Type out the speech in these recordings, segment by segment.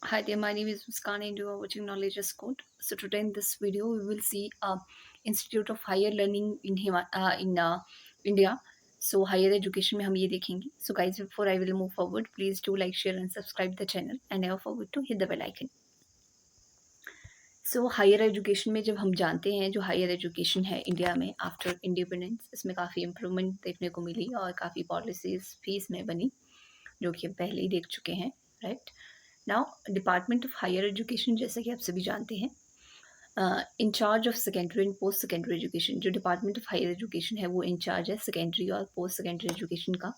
Hi there, my name is Muskan and you are watching Knowledge is Code. So today in this video, we will see Institute of Higher Learning in India. So higher education में हम ये देखेंगे. So guys, before I will move forward, please do like, share and subscribe the channel and never forget to hit the bell icon. So higher education में जब हम जानते हैं जो हायर एजुकेशन है इंडिया में आफ्टर इंडिपेंडेंस, इसमें काफ़ी इम्प्रूवमेंट देखने को मिली और काफ़ी पॉलिसीज़ भी इसमें बनी जो कि हम पहले ही देख चुके हैं, right. Now department of higher education, जैसे कि आप सभी जानते हैं, in charge of secondary and post secondary education, जो डिपार्टमेंट ऑफ हायर एजुकेशन है वो इंचार्ज है सेकेंडरी और पोस्ट सेकेंडरी एजुकेशन का.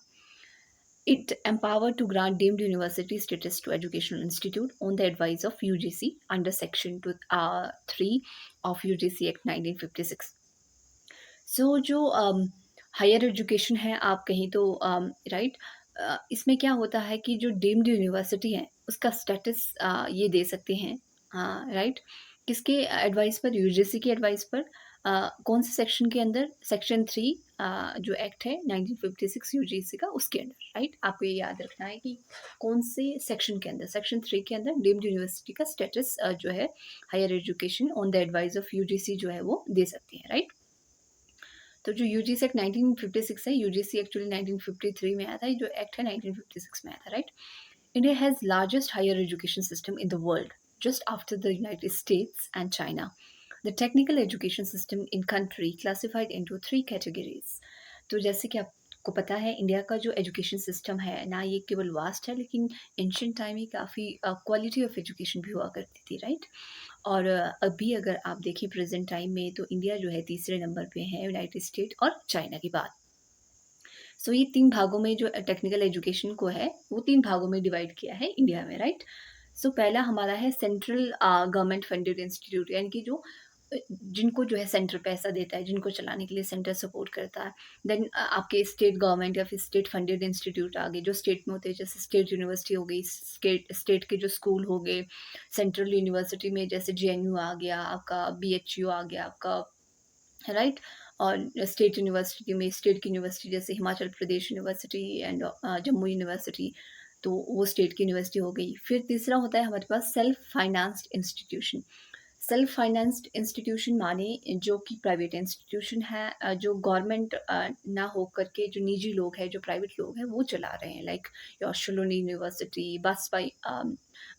It empowered to grant deemed university status to educational institute on the advice of UGC under Section 3 of UGC Act 1956. So जो higher education है आप कहीं तो राइट, इसमें क्या होता है कि जो डीम्ड यूनिवर्सिटी है उसका स्टेटस ये दे सकते हैं, राइट. किसके एडवाइस पर? यूजीसी की एडवाइस पर. कौन से सेक्शन के अंदर? सेक्शन 3 जो एक्ट है 1956 यूजीसी का, उसके अंदर, राइट. आपको ये याद रखना है कि कौन से सेक्शन के अंदर, सेक्शन 3 के अंदर डीम्ड यूनिवर्सिटी का स्टेटस जो है higher education on the advice of UGC जो है वो दे सकती है, राइट. तो जो यूजीसी एक्ट 1956 है, यूजीसी एक्चुअली 1953 में आया था, जो एक्ट है 1956 में आया था, right. India has largest higher education system in the world just after the United States and China. The technical education system in country classified into 3 categories. तो जैसे कि आपको पता है इंडिया का जो एजुकेशन सिस्टम है ना, ये केवल वास्ट है, लेकिन एंशियंट टाइम में काफ़ी क्वालिटी ऑफ एजुकेशन भी हुआ करती थी, राइट. और अभी अगर आप देखें प्रेजेंट टाइम में, तो इंडिया जो है तीसरे नंबर पे है यूनाइटेड स्टेट और चाइना के बाद. सो ये 3 भागों में जो टेक्निकल एजुकेशन को है वो 3 भागों में डिवाइड किया है इंडिया में, राइट. सो पहला हमारा है सेंट्रल गवर्नमेंट फंडेड इंस्टीट्यूट, यानी कि जो जिनको जो है सेंटर पैसा देता है, जिनको चलाने के लिए सेंटर सपोर्ट करता है. देन आपके स्टेट गवर्नमेंट या फिर स्टेट फंडेड इंस्टीट्यूट आ गए जो स्टेट में होते हैं, जैसे स्टेट यूनिवर्सिटी हो गई, स्टेट के जो स्कूल हो गए. सेंट्रल यूनिवर्सिटी में जैसे जेएनयू आ गया आपका, बीएचयू आ गया आपका, राइट. और स्टेट यूनिवर्सिटी में स्टेट की यूनिवर्सिटी जैसे Himachal Pradesh university and Jammu university, तो वो स्टेट की यूनिवर्सिटी हो गई. फिर तीसरा होता है हमारे पास self financed institution. Self financed institution माने जो कि प्राइवेट इंस्टीट्यूशन है, जो गवर्नमेंट ना हो करके जो निजी लोग हैं, जो प्राइवेट लोग हैं वो चला रहे हैं, लाइक योशलोनी यूनिवर्सिटी, बासपाई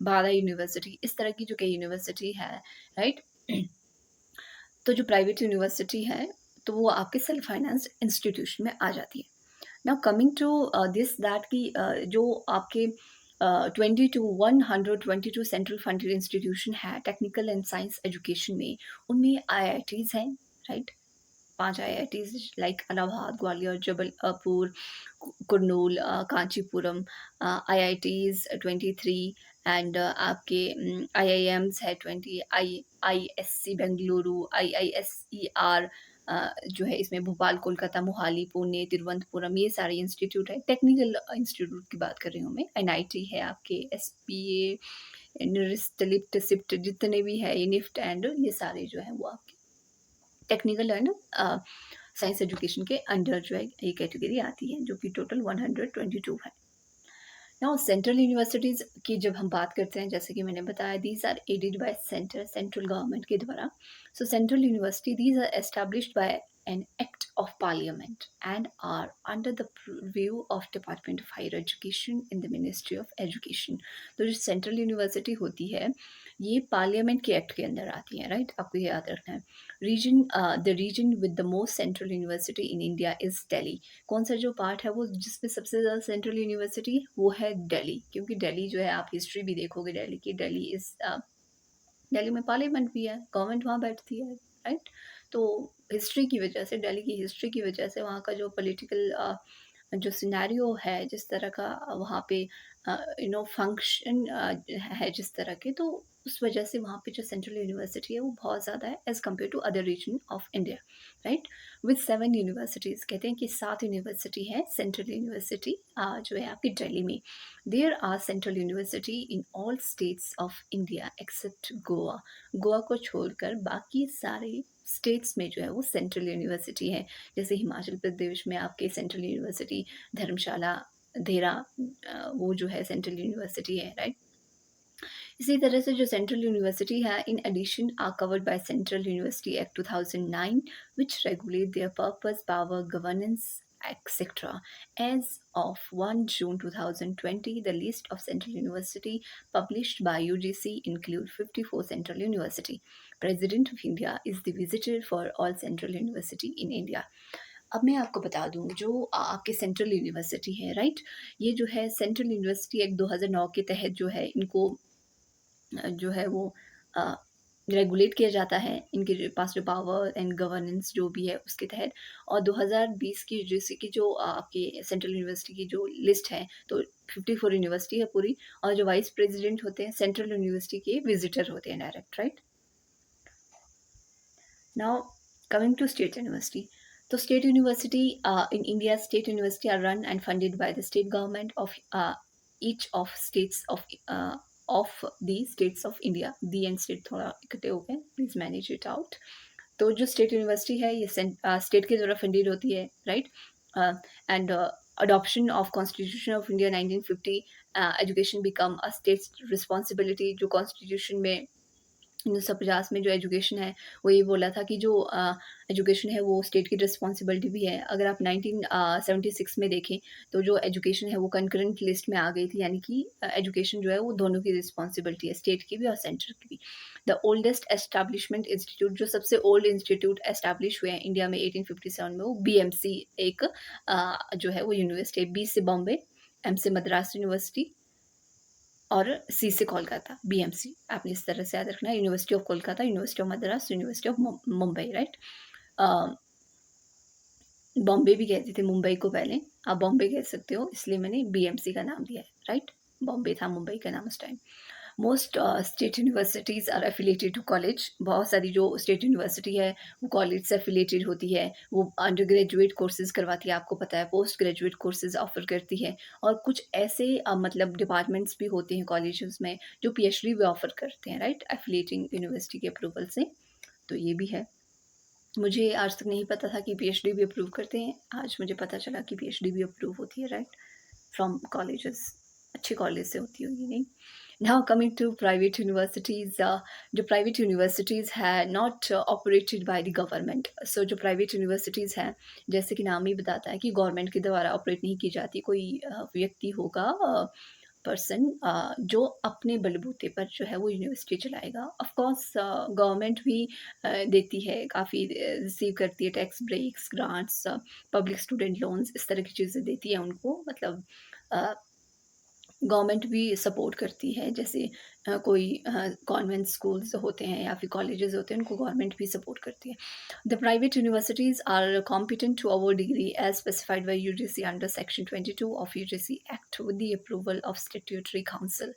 बारा यूनिवर्सिटी, इस तरह की जो कई यूनिवर्सिटी है, राइट. तो जो प्राइवेट यूनिवर्सिटी है तो वो आपके सेल्फ फाइनेंस्ड इंस्टीट्यूशन में आ जाती है. Now coming to this that की जो आपके 22 सेंट्रल फंडेड इंस्टीट्यूशन है टेक्निकल एंड साइंस एजुकेशन में, उनमें आईआईटीज़ हैं, right. 5 IITs like Allahabad, Gwalior, Jabalpur, Kurnool, Kancheepuram. IITs 23 and आपके आईआईएम्स है 20. आईआईएससी बेंगलुरु, आईआईएसईआर जो है इसमें भोपाल, कोलकाता, मोहाली, पुणे, तिरुवनंतपुरम, ये सारे इंस्टीट्यूट है. टेक्निकल इंस्टीट्यूट की बात कर रही हूँ मैं. एनआईटी है आपके, एसपीए, निरिस्ट, लिप्ट, सिप्ट, जितने भी है, ये निफ्ट एंड ये सारे जो है वो आपके टेक्निकल एंड साइंस एजुकेशन के अंडर जो है ये कैटेगरी आती है, जो कि टोटल 122 है. नाउ सेंट्रल यूनिवर्सिटीज़ की जब हम बात करते हैं, जैसे कि मैंने बताया, these are aided by central government के द्वारा. So central university these are established by an act of parliament and are under the purview of Department of Higher Education in the Ministry of Education. तो जो central university होती है ये parliament के act के अंदर आती है, राइट. आपको ये याद रखना है. The region with the most central university in India is Delhi. कौन सा जो पार्ट है वो जिसमें सबसे ज़्यादा सेंट्रल यूनिवर्सिटी है वो है दिल्ली, क्योंकि दिल्ली जो है आप हिस्ट्री भी देखोगे दिल्ली की, दिल्ली में पार्लियामेंट भी है, गवर्नमेंट वहाँ बैठती है, राइट. तो हिस्ट्री की वजह से, दिल्ली की हिस्ट्री की वजह से वहाँ का जो पॉलिटिकल जो सिनेरियो है, जिस तरह का वहाँ पे फंक्शन है जिस तरह के, तो उस वजह से वहाँ पे जो सेंट्रल यूनिवर्सिटी है वो बहुत ज़्यादा है as compare to other region of India, right. With 7 universities, कहते हैं कि 7 यूनिवर्सिटी है सेंट्रल यूनिवर्सिटी जो है आपकी दिल्ली में. There are central university in all states of India except Goa. Goa को छोड़कर बाकी सारे स्टेट्स में जो है वो सेंट्रल यूनिवर्सिटी है. जैसे हिमाचल प्रदेश में आपके सेंट्रल यूनिवर्सिटी धर्मशाला, देहरा, वो जो है सेंट्रल यूनिवर्सिटी है, राइट. इसी तरह से जो सेंट्रल यूनिवर्सिटी है in addition are covered by central university act 2009 which regulate their purpose, power, governance, etc. As of 1 June 2020, the list of central university published by UGC include 54 central university. President of India is the visitor for all central university in India. अब मैं आपको बता दूँ जो आपके central university है, right? ये जो है सेंट्रल यूनिवर्सिटी एक्ट 2009 के तहत जो है इनको जो है वो रेगुलेट किया जाता है, इनके पास जो पावर एंड गवर्नेंस जो भी है उसके तहत। और 2020 की यूजीसी की जो आपके सेंट्रल यूनिवर्सिटी की जो लिस्ट है, तो 54 यूनिवर्सिटी है पूरी, और जो वाइस प्रेसिडेंट होते हैं सेंट्रल यूनिवर्सिटी के विजिटर होते हैं direct, right? Now coming to state university, तो state university in India, state university are run and funded by the state government of each of states of the states of India. The and state थोड़ा इकट्ठे हो गए, please manage it out. तो जो state university है ये state के द्वारा फंडेड होती है, right? And adoption of Constitution of India 1950, education become a state responsibility। जो कॉन्स्टिट्यूशन में 1950 में जो एजुकेशन है वो ये बोला था कि जो एजुकेशन है वो स्टेट की रिस्पॉन्सिबिलिटी भी है। अगर आप 1976 में देखें तो जो एजुकेशन है वो कंकरेंट लिस्ट में आ गई थी, यानी कि एजुकेशन जो है वो दोनों की रिस्पॉन्सिबिलिटी है, स्टेट की भी और सेंटर की भी। द ओल्डेस्ट एस्टैब्लिशमेंट इंस्टीट्यूट, जो सबसे ओल्ड इंस्टीट्यूट एस्टैब्लिश हुए हैं इंडिया में 1857 में, वो BMC एक जो है वो यूनिवर्सिटी है। बी से बॉम्बे, M से मद्रास यूनिवर्सिटी और सी से कोलकाता, BMC। आपने इस तरह से याद रखना है, university of Kolkata, university of Madras, university of Mumbai, right? Bombay भी कहते थे मुंबई को पहले, आप बॉम्बे कह सकते हो, इसलिए मैंने BMC का नाम दिया है, राइट? बॉम्बे था मुंबई का नाम उस time. Most state universities are affiliated to college. बहुत सारी जो स्टेट यूनिवर्सिटी है वो कॉलेज से एफिलेटेड होती है, वो अंडर ग्रेजुएट कोर्सेज करवाती है, आपको पता है, पोस्ट ग्रेजुएट कोर्सेज ऑफर करती है, और कुछ ऐसे मतलब डिपार्टमेंट्स भी होते हैं कॉलेजेस में जो PhD भी ऑफर करते हैं, राइट? एफिलेटिंग यूनिवर्सिटी के अप्रूवल से। तो ये भी है। मुझे आज तक नहीं पता था कि PhD भी अप्रूव करते हैं, आज मुझे पता चला कि PhD भी अप्रूव होती है, राइट? फ्रॉम कॉलेजेस, अच्छे कॉलेज से होती होगी, नहीं? Now coming to private universities, जो private universities है not operated by the government। So जो private universities हैं, जैसे कि नाम ही बताता है कि गवर्नमेंट के द्वारा ऑपरेट नहीं की जाती, कोई व्यक्ति होगा, पर्सन, जो अपने बलबूते पर जो है वो यूनिवर्सिटी चलाएगा। ऑफ कोर्स गवर्नमेंट भी देती है, काफ़ी रिसीव करती है, tax breaks, grants, public student loans, इस तरह की चीज़ें देती है उनको, मतलब गवर्नमेंट भी सपोर्ट करती है। जैसे कोई कॉन्वेंट स्कूल्स होते हैं या फिर कॉलेजेस होते हैं, उनको गवर्नमेंट भी सपोर्ट करती है। The private universities are competent to award degree as specified by UGC under section 22 of UGC act with the approval of statutory council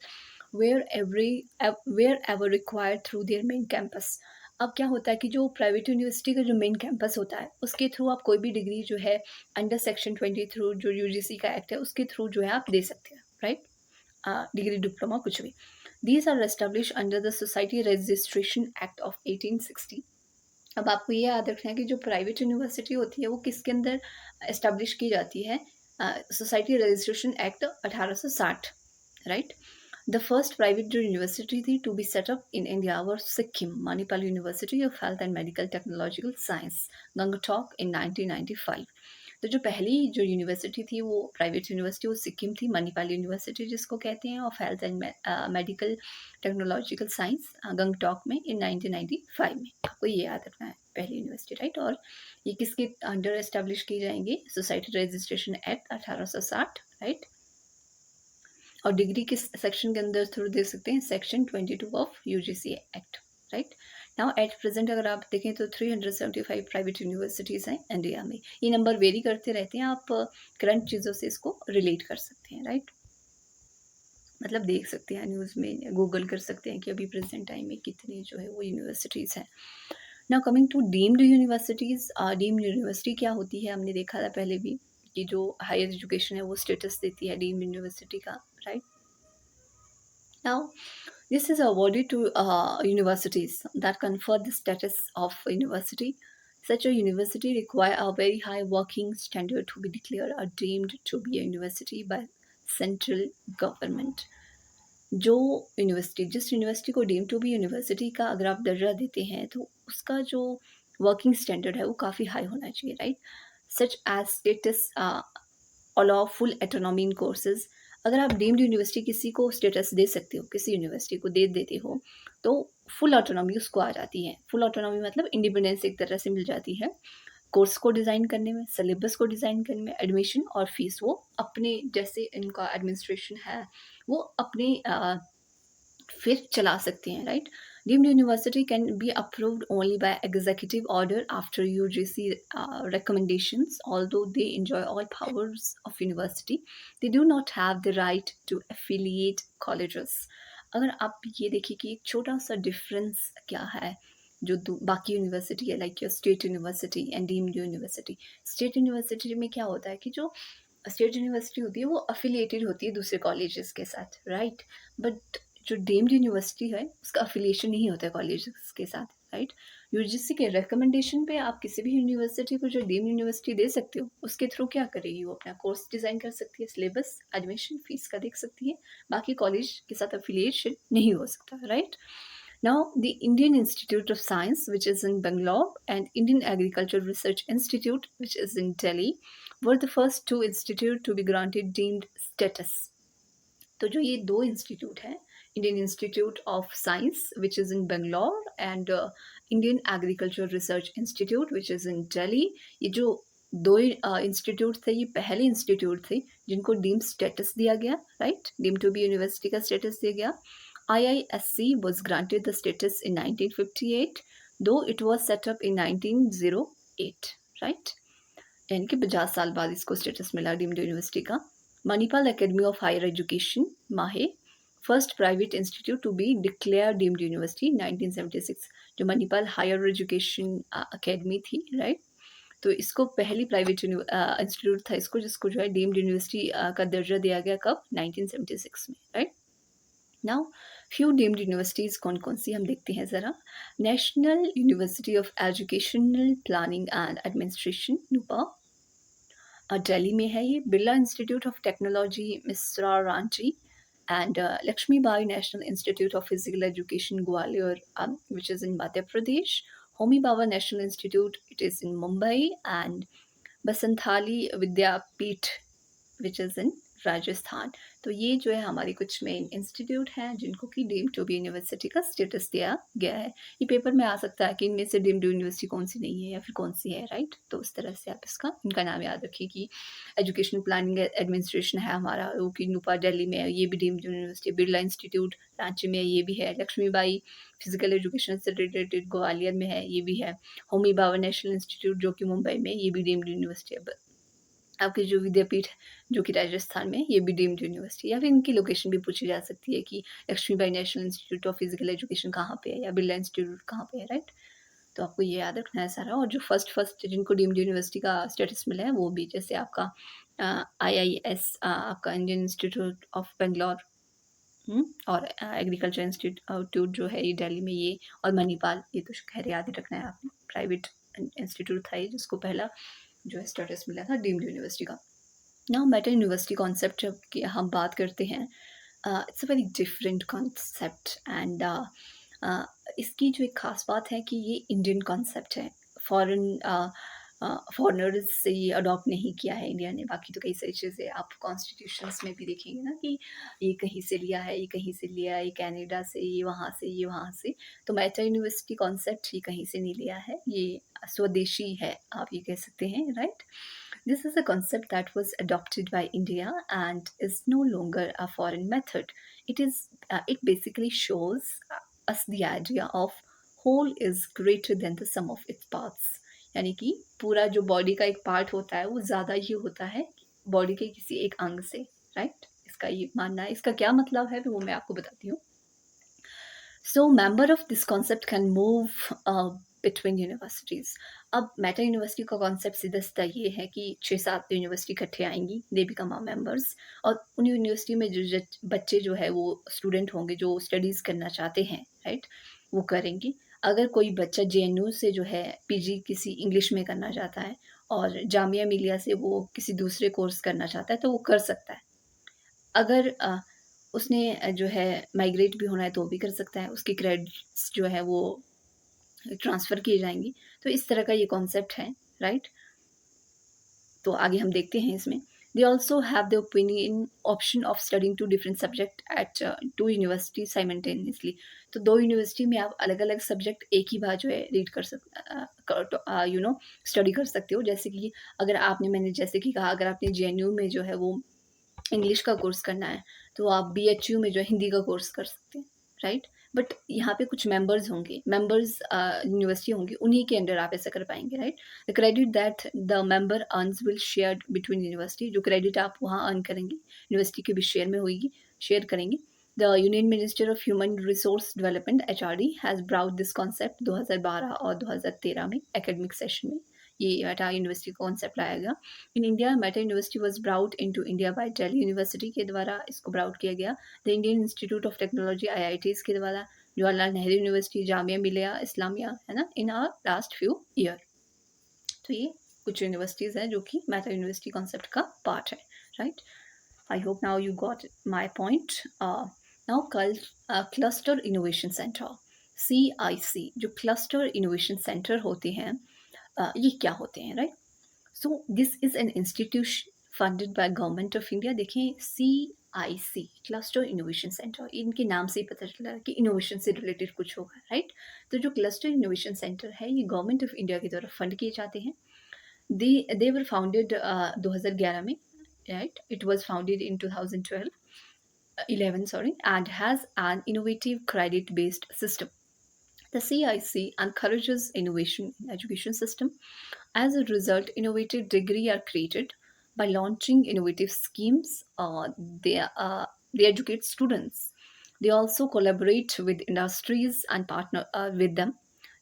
wherever required through their main campus. अब क्या होता है कि जो private university का जो main campus होता है उसके थ्रू आप कोई भी डिग्री जो है अंडर सेक्शन 20 थ्रू जो UGC का एक्ट है उसके थ्रू जो है आप दे सकते हैं, राइट? डिग्री, डिप्लोमा, कुछ भी। These are establish under the society registration act of 1860। अब आपको ये याद रखना है कि जो प्राइवेट यूनिवर्सिटी होती है वो किसके अंदर एस्टेब्लिश की जाती है? Society registration act 1860, right? The first private जो यूनिवर्सिटी थी to be setup in India were Sikkim Manipal university of health and medical technological science, Gangtok, in 1995। तो जो पहली जो यूनिवर्सिटी थी वो प्राइवेट यूनिवर्सिटी वो सिक्किम थी, मणिपाल यूनिवर्सिटी जिसको कहते हैं, of health and medical technological science, Gangtok में, इन 1995 में। आपको ये याद रखना है, पहली यूनिवर्सिटी, राइट? और ये किसके अंडर एस्टेब्लिश की जाएंगे? Society registration act 1860, right? और डिग्री किस सेक्शन के अंदर थ्रू दे सकते हैं? Section 22 of UGC act, right? Now at present अगर आप देखें तो 375 प्राइवेट यूनिवर्सिटीज़ हैं इंडिया में। ये नंबर वेरी करते रहते हैं, आप करंट चीज़ों से इसको रिलेट कर सकते हैं, राइट? मतलब देख सकते हैं न्यूज़ में, गूगल कर सकते हैं कि अभी प्रेजेंट टाइम में कितनी जो है वो यूनिवर्सिटीज़ हैं। Now coming to deemed universities. Deemed university क्या होती है? हमने देखा था पहले भी कि जो हायर एजुकेशन है वो स्टेटस देती है डीम्ड यूनिवर्सिटी का, right? Now, this is awarded to universities that confer the status of university. Such a university require a very high working standard to be declared or deemed to be a university by central government. जो university जिस university को deem to be university का अगर आप दर्जा देते हैं तो उसका जो वर्किंग स्टैंडर्ड है वो काफ़ी हाई होना चाहिए, right? Such as states allow full autonomy in courses. अगर आप डीम्ड यूनिवर्सिटी किसी को स्टेटस दे सकते हो, किसी यूनिवर्सिटी को दे देते हो, तो फुल ऑटोनॉमी उसको आ जाती है। फुल ऑटोनॉमी मतलब इंडिपेंडेंस एक तरह से मिल जाती है कोर्स को डिज़ाइन करने में, सिलेबस को डिज़ाइन करने में, एडमिशन और फीस वो अपने जैसे इनका एडमिनिस्ट्रेशन है वो अपने फिर चला सकते हैं, right? Deemed university can be approved only by executive order after UGC recommendations. Although they enjoy all powers of university, they do not have the right to affiliate colleges. अगर आप ये देखिए कि एक छोटा सा डिफरेंस क्या है जो बाकी यूनिवर्सिटी है, like your state university and deemed university. State university में क्या होता है कि जो स्टेट यूनिवर्सिटी होती है वो अफिलिएटेड होती है दूसरे कॉलेजेस के साथ, राइट? बट जो डीम्ड यूनिवर्सिटी है उसका अफिलिएशन नहीं होता है कॉलेजेस के साथ, राइट? यूजीसी के रिकमेंडेशन पे आप किसी भी यूनिवर्सिटी को जो डीम्ड यूनिवर्सिटी दे सकते हो उसके थ्रू क्या करेगी, वो अपना कोर्स डिज़ाइन कर सकती है, सिलेबस, एडमिशन, फीस का देख सकती है, बाकी कॉलेज के साथ अफिलिएशन नहीं हो सकता, right? Now, the Indian Institute of Science, which is in Bangalore, and Indian Agricultural Research Institute, which is in Delhi, were the first two institutes to be granted deemed status. तो जो ये दो institute हैं, Indian institute of science which is in Bangalore and Indian agriculture research institute which is इन दिल्ली, ये जो दो institute थे ये पहले इंस्टीट्यूट थे जिनको डीम स्टेटस दिया गया, right? Deem to be university का स्टेटस दिया गया। IISC was granted the status in 1958, though it was set up in 1908, right? यानी कि 50 साल बाद इसको स्टेटस मिला डीम्ड यूनिवर्सिटी का। Manipal academy of higher education Mahe, first private institute to be declare deemed university 1976। जो मणिपाल हायर एजुकेशन अकेडमी थी, right? तो इसको पहली प्राइवेट इंस्टीट्यूट था इसको जिसको जो है डीम्ड यूनिवर्सिटी का दर्जा दिया गया कब? 1976 में, right? Now few deemed universities कौन कौन सी हम देखते हैं ज़रा। National university of educational planning and administration NUEPA, Delhi में है ये। Birla institute of technology Mesra Ranchi and Lakshmi Bai national institute of physical education Gwalior which is in Madhya Pradesh. Homi Bhabha national institute it is in Mumbai and Banasthali Vidyapith which is in Rajasthan. तो ये जो है हमारी कुछ मेन इंस्टीट्यूट हैं जिनको कि डीम्ड टू बी यूनिवर्सिटी का स्टेटस दिया गया है। ये पेपर में आ सकता है कि इनमें से डीम्ड यूनिवर्सिटी कौन सी नहीं है या फिर कौन सी है, राइट? तो उस तरह से आप इनका नाम याद रखिए कि एजुकेशन प्लानिंग एडमिनिस्ट्रेशन है हमारा वो कि नूपा दिल्ली में है, ये भी deemed university. Birla institute Ranchi में ये भी है। लक्ष्मीबाई फिजिकल एजुकेशन से रिलेटेड ग्वालियर में है, ये भी है। होमी बाबा नेशनल इंस्टीट्यूट जो कि मुंबई में, ये भी डीम्ड यूनिवर्सिटी है। आपके जो विद्यापीठ जो कि राजस्थान में, ये भी डीम्ड यूनिवर्सिटी। या फिर इनकी लोकेशन भी पूछी जा सकती है कि Lakshmibai national institute of physical education कहाँ पे है या बिरला इंस्टीट्यूट कहाँ पे है, राइट? तो आपको ये याद रखना है सारा। और जो फर्स्ट जिनको डीम्ड यूनिवर्सिटी का स्टेटस मिला है वो भी, जैसे आपका IIS आपका इंडियन इंस्टीट्यूट ऑफ बेंगलोर और एग्रीकल्चर इंस्टीट्यूट जो है ये दिल्ली में, ये और मणिपाल, ये तो खैर याद ही रखना है आपने। प्राइवेट इंस्टीट्यूट था ये जिसको पहला जो है स्टेटस मिला था डीम्ड यूनिवर्सिटी का। नाउ मेटा यूनिवर्सिटी कॉन्सेप्ट जब कि हम बात करते हैं, it's a very different concept and इसकी जो एक ख़ास बात है कि ये इंडियन कॉन्सेप्ट है। फॉरेनर्स से ये अडॉप्ट नहीं किया है इंडिया ने। बाकी तो कई सारी चीज़ें आप कॉन्स्टिट्यूशंस में भी देखेंगे ना कि ये कहीं से लिया है, ये कहीं से लिया है, ये कनाडा से, ये वहाँ से, ये वहाँ से। तो मेटा यूनिवर्सिटी कॉन्सेप्ट ये कहीं से नहीं लिया है, ये स्वदेशी है आप ये कह सकते हैं, right? This is a concept that was adopted by India and is no longer a foreign method. It basically shows us the idea of whole is greater than the sum of its parts. यानी कि पूरा जो body का एक part होता है वो ज़्यादा ही होता है बॉडी के किसी एक अंग से, राइट? इसका ये मानना है। इसका क्या मतलब है वो मैं आपको बताती हूँ। So member of this concept can move between universities. अब मेटा यूनिवर्सिटी का कॉन्सेप्ट सीधा सीधा ये है कि 6-7 यूनिवर्सिटी इकट्ठे आएंगी, दे बिकम आवर मेंबर्स, और उन यूनिवर्सिटी में जो बच्चे जो है वो स्टूडेंट होंगे जो स्टडीज़ करना चाहते हैं, राइट? वो करेंगे। अगर कोई बच्चा JNU से जो है PG किसी इंग्लिश में करना चाहता है और जामिया मिलिया से वो किसी दूसरे कोर्स करना चाहता है तो वो कर सकता है। अगर उसने जो है माइग्रेट भी होना है तो भी कर सकता है, उसके क्रेडिट्स जो है वो ट्रांसफ़र किए जाएँगे। तो इस तरह का ये कॉन्सेप्ट है, राइट? तो आगे हम देखते हैं इसमें। They also have the opinion option of studying to different subject at 2 university simultaneously. तो 2 यूनिवर्सिटी में आप अलग-अलग सब्जेक्ट एक ही बार जो है रीड कर स्टडी कर सकते हो। जैसे कि अगर आपने मैंने जैसे कि कहा, अगर आपने जेएनयू में जो है वो इंग्लिश का कोर्स करना है, तो आप बीएचयू में जो है हिंदी का कोर्स कर सकते हैं, राइट? बट यहाँ पे कुछ मेंबर्स होंगे, मेंबर्स यूनिवर्सिटी होंगी, उन्हीं के अंडर आप ऐसा कर पाएँगे, right? The credit that the member earns will shared between university, जो क्रेडिट आप वहाँ अर्न करेंगे, यूनिवर्सिटी के भी शेयर में होएगी, शेयर करेंगे। The union minister of human resource development HRD has brought this concept 2012 और 2013 में एकेडमिक सेशन में ये मेटा यूनिवर्सिटी का कॉन्सेप्ट लाया गया। In India Meta university was brought into India by Delhi university के द्वारा इसको ब्राउट किया गया। The Indian institute of technology IITs के द्वारा, जवाहरलाल नेहरू यूनिवर्सिटी, जामिया मिलिया इस्लामिया, है ना, इन आर लास्ट फ्यू ईयर। तो ये कुछ यूनिवर्सिटीज़ हैं जो कि मेटा यूनिवर्सिटी कॉन्सेप्ट का पार्ट है, right? I hope now you got my point. Now cluster innovation centre, CIC, जो क्लस्टर इनोवेशन सेंटर होते हैं, ये क्या होते हैं, right? So this is an institution funded by government of India. देखें, CIC, क्लस्टर इनोवेशन सेंटर, इनके नाम से ही पता चल रहा है कि इनोवेशन से रिलेटेड कुछ होगा, राइट? तो जो क्लस्टर इनोवेशन सेंटर है, ये गवर्नमेंट ऑफ इंडिया की तरफ फंड किए जाते हैं। दे वर फाउंडेड 2011 में, right? It was founded in 2012, 11, sorry, and has an innovative credit-based system. The CIC encourages innovation in education system. As a result, innovative degree are created by launching innovative schemes. They educate students. They also collaborate with industries and partner with them.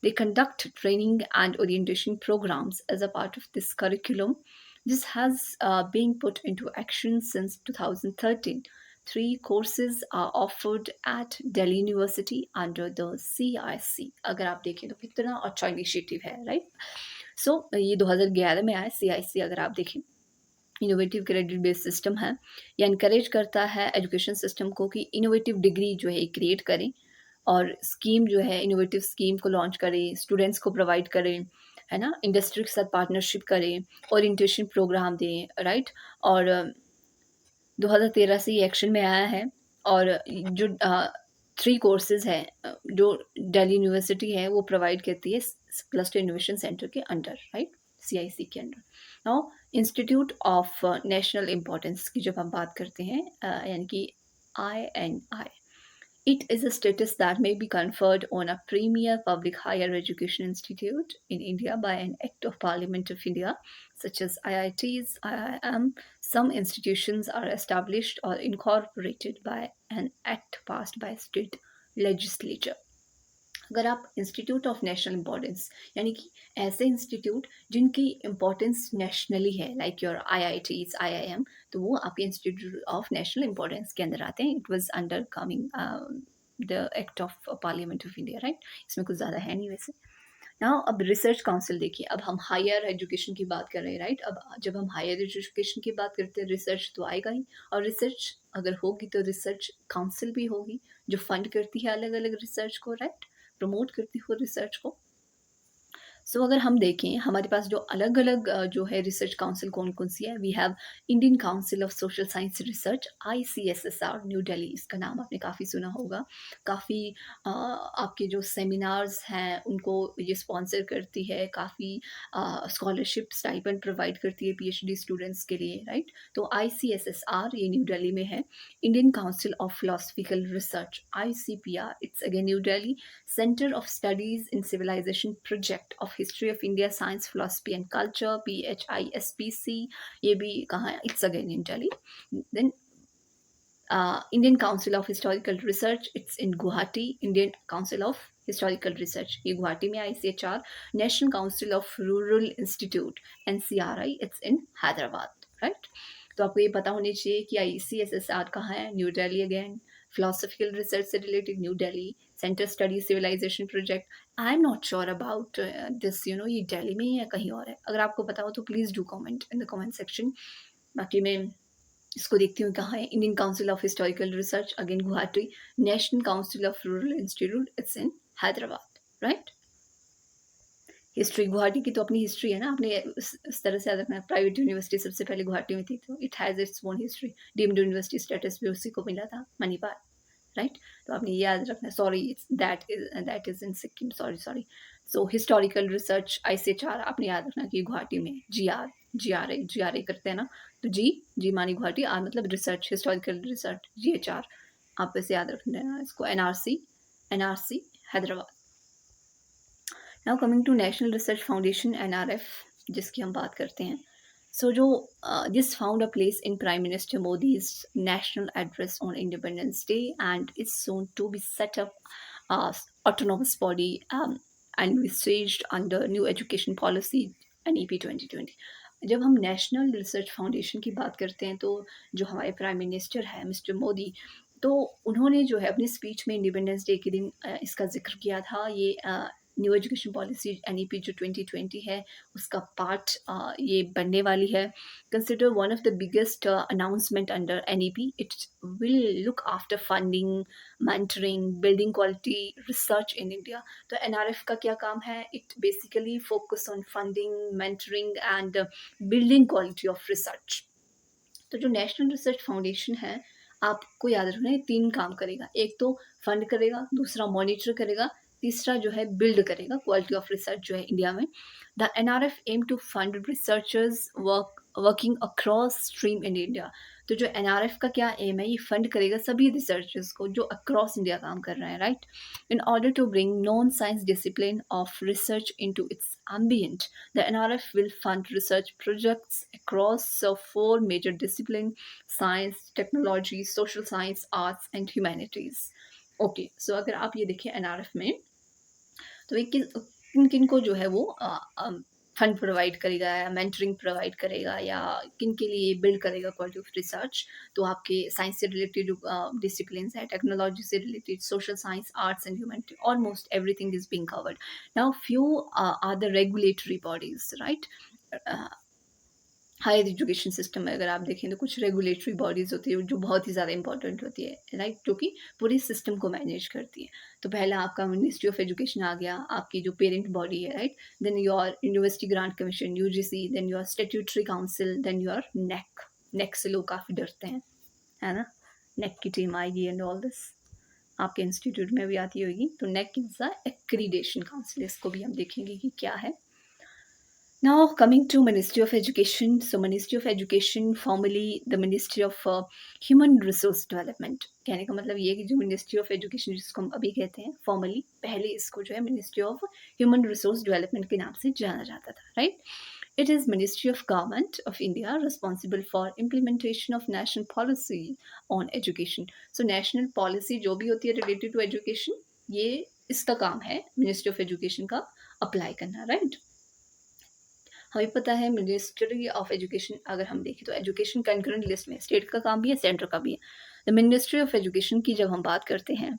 They conduct training and orientation programs as a part of this curriculum. This has been put into action since 2013. 3 courses are offered at Delhi University under the CIC. अगर आप देखें तो कितना अच्छा initiative है, right? सो ये 2011 में आया CIC। अगर आप देखें, इनोवेटिव क्रेडिट बेस्ड सिस्टम है, ये इनकरेज करता है एजुकेशन सिस्टम को कि इनोवेटिव डिग्री जो है क्रिएट करें, और स्कीम जो है इनोवेटिव स्कीम को लॉन्च करें, स्टूडेंट्स को प्रोवाइड करें, है ना, इंडस्ट्री के साथ पार्टनरशिप करें, ओरिएंटेशन प्रोग्राम दें, राइट? और 2013 से ये एक्शन में आया है। और जो 3 कोर्सेज़ हैं जो दिल्ली यूनिवर्सिटी है वो प्रोवाइड करती है क्लस्टर इनोवेशन सेंटर के अंडर, राइट? CIC के under. Now institute of national importance की जब हम बात करते हैं, यानी कि INI, it is a status that may be conferred on a premier public higher education institute in India by an act of Parliament of India, such as IITs, IIM. Some institutions are established or incorporated by an act passed by state legislature. अगर आप institute of national importance, यानी कि ऐसे institute जिनकी importance nationally है, like your IITs, IIM, तो वो आपके इंस्टीट्यूट ऑफ नेशनल इम्पोर्टेंस के अंदर आते हैं। It was under coming the act of parliament of India, right? इसमें कुछ ज़्यादा है नहीं वैसे। नाउ अब रिसर्च काउंसिल देखिए, अब हम हायर एजुकेशन की बात कर रहे हैं, राइट? अब जब हम हायर एजुकेशन की बात करते हैं, रिसर्च तो आएगा ही, और रिसर्च अगर होगी तो रिसर्च काउंसिल भी होगी जो फंड करती है अलग अलग रिसर्च को, राइट? प्रमोट करती हो रिसर्च को। सो अगर हम देखें हमारे पास जो अलग अलग जो है रिसर्च काउंसिल कौन कौन सी है, we have Indian council of social science research, ICSSR, New Delhi. इसका नाम आपने काफ़ी सुना होगा। काफ़ी आपके जो सेमिनार्स हैं उनको ये स्पॉन्सर करती है, काफ़ी स्कॉलरशिप स्टाइपेंड प्रोवाइड करती है PhD स्टूडेंट्स के लिए, राइट? तो ICSSR ये न्यू दिल्ली में है। Indian council of philosophical research, ICPR, it's again new Delhi. Center of Studies in Civilization Project of History of India, Science, Philosophy and Culture, PHISPC, ये भी कहाँ है? It's again in Delhi. Then Indian Council of Historical Research, it's in Guwahati. Indian Council of Historical Research, ये गुवाहाटी में ICHR. National Council of Rural Institute, NCRI, it's in Hyderabad, right? तो आपको ये पता होनी चाहिए कि ICSSR कहाँ है? New Delhi again. Philosophical research से related new Delhi. Centre study civilization project, I am not sure about this, ये दिल्ली में ही है कहीं और है। अगर आपको पता हो तो please do comment in the comment section. बाकी मैं इसको देखती हूँ कहाँ है। Indian council of historical research, again Guwahati. National council of rural institute, it's in Hyderabad, right. History, Guwahati की तो अपनी हिस्ट्री है ना, आपने इस तरह से याद रखना है। प्राइवेट यूनिवर्सिटी सबसे पहले गुवाहाटी में थी, तो it has its own history. Deemed university status भी उसी को मिला था, मणिपाल, राइट। तो आपने ये याद रखना है। Sorry, that is in Sikkim, sorry sorry. So historical research ICHR आपने याद रखना कि गुवाहाटी में। GRA करते हैं ना, तो जी मानी गुवाहाटी, आर मतलब रिसर्च, हिस्टोरिकल रिसर्च, GHR आप वैसे याद रखना है इसको। NRC Hyderabad. Now coming to national research foundation, NRF, जिसकी हम बात करते हैं। सो जो this found a place in prime minister Modi's national address on independence day and is soon to be set up autonomous body envisaged under new education policy NEP 2020। जब हम national research foundation की बात करते हैं, तो जो हमारे प्राइम मिनिस्टर है मिस्टर मोदी, तो उन्होंने जो है अपनी स्पीच में इंडिपेंडेंस डे के दिन इसका जिक्र किया था। ये न्यू एजुकेशन पॉलिसी NEP जो 2020 है, उसका पार्ट ये बनने वाली है। Consider one of the biggest announcement under NEP, it will look after funding, mentoring, building quality research in India. तो NRF का क्या काम है? It basically focus on funding, mentoring and building quality of research. तो जो national research foundation है, आपको याद रखना है 3 काम करेगा। एक तो फंड करेगा, दूसरा मॉनिटर करेगा, तीसरा जो है बिल्ड करेगा क्वालिटी ऑफ रिसर्च जो है इंडिया में। The NRF aim to fund researchers working across stream in India. तो जो NRF का क्या एम है, ये फंड करेगा सभी रिसर्चर्स को जो अक्रॉस इंडिया काम कर रहे हैं, right. In order to bring non-science discipline of research into its ambient, the NRF will fund research projects across 4 major disciplines: science, technology, social science, arts and humanities. Okay, so अगर आप ये देखें NRF में, तो ये किन किन को जो है वो फंड प्रोवाइड करेगा, या मेंटरिंग प्रोवाइड करेगा, या किन के लिए बिल्ड करेगा क्वालिटी ऑफ रिसर्च। तो आपके साइंस से रिलेटेड जो डिसिप्लिन्स है, टेक्नोलॉजी से related, social science, arts and humanity, almost everything is being covered. Now few are the regulatory bodies, right. Higher education system में अगर आप देखें, तो कुछ रेगुलेटरी बॉडीज़ होती है जो बहुत ही ज़्यादा इंपॉर्टेंट होती है, राइट, जो कि पूरे सिस्टम को मैनेज करती है। तो पहला आपका मिनिस्ट्री ऑफ एजुकेशन आ गया, आपकी जो पेरेंट बॉडी है, right. Then your university grant commission UGC, then your statutory council, then your NAAC से लोग काफ़ी डरते हैं, है ना। नेक की टीम आएगी एंड ऑल दिस, आपके इंस्टीट्यूट में भी आती होगी। तो neck is the accreditation council, इसको भी हम देखेंगे कि क्या है। Now coming to Ministry of Education. So Ministry of Education, formerly the Ministry of Human Resource Development, कहने का मतलब ये है कि जो Ministry of Education जिसको हम अभी कहते हैं formally, पहले इसको जो है Ministry of Human Resource Development के नाम से जाना जाता था, right? It is Ministry of Government of India responsible for implementation of national policy on education. So national policy जो भी होती है related to education, ये इसका काम है Ministry of Education का अप्लाई करना, right? हमें पता है मिनिस्ट्री ऑफ एजुकेशन, अगर हम देखें तो एजुकेशन कंकरेंट लिस्ट में स्टेट का काम भी है, सेंटर का भी है। द मिनिस्ट्री ऑफ एजुकेशन की जब हम बात करते हैं,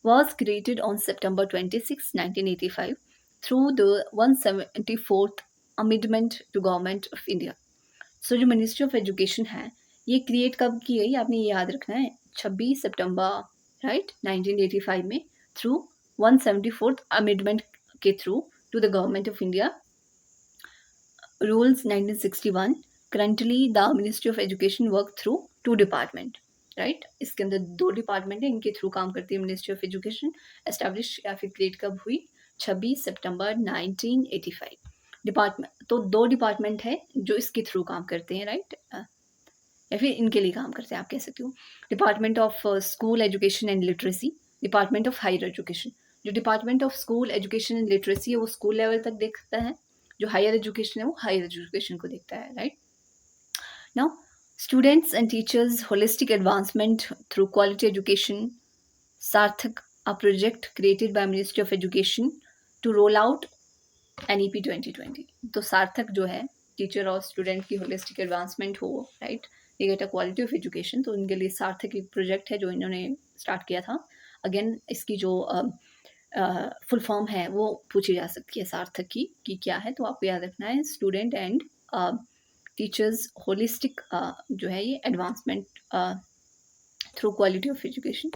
was created on September 26, 1985 through the 174th amendment to government of India. So जो मिनिस्ट्री ऑफ एजुकेशन है, ये क्रिएट कब की गई, आपने ये याद रखना है, 26 सितंबर, राइट, 1985 में, थ्रू 174th अमेंडमेंट के through to the government of India. Rules 1961. Currently the Ministry of Education work through 2 department, right. इसके अंदर 2 डिपार्टमेंट है, इनके थ्रू काम करती है मिनिस्ट्री ऑफ एजुकेशन। एस्टैब्लिश या फिर क्रिएट कब हुई, 26 सितंबर 1985। डिपार्टमेंट तो 2 डिपार्टमेंट है जो इसके थ्रू काम करते हैं, राइट, या फिर इनके लिए काम करते हैं, आप कह सकते हो। Department of school education and literacy, department of higher education. जो department of school education and literacy है, वो स्कूल लेवल तक देखता है, जो हायर एजुकेशन है वो हायर एजुकेशन को देखता है, right. Now students and teachers holistic advancement through quality education, Sarthak, a project created by ministry of education to roll out NEP 2020। तो सार्थक जो है, टीचर और स्टूडेंट की होलिस्टिक एडवांसमेंट हो, राइट, ये get a quality of education, तो उनके लिए सार्थक एक प्रोजेक्ट है जो इन्होंने स्टार्ट किया था। अगेन इसकी जो फुल फॉर्म है वो पूछी जा सकती है सार्थक की, कि क्या है, तो आपको याद रखना है स्टूडेंट एंड टीचर्स होलिस्टिक जो है ये advancement through quality of education.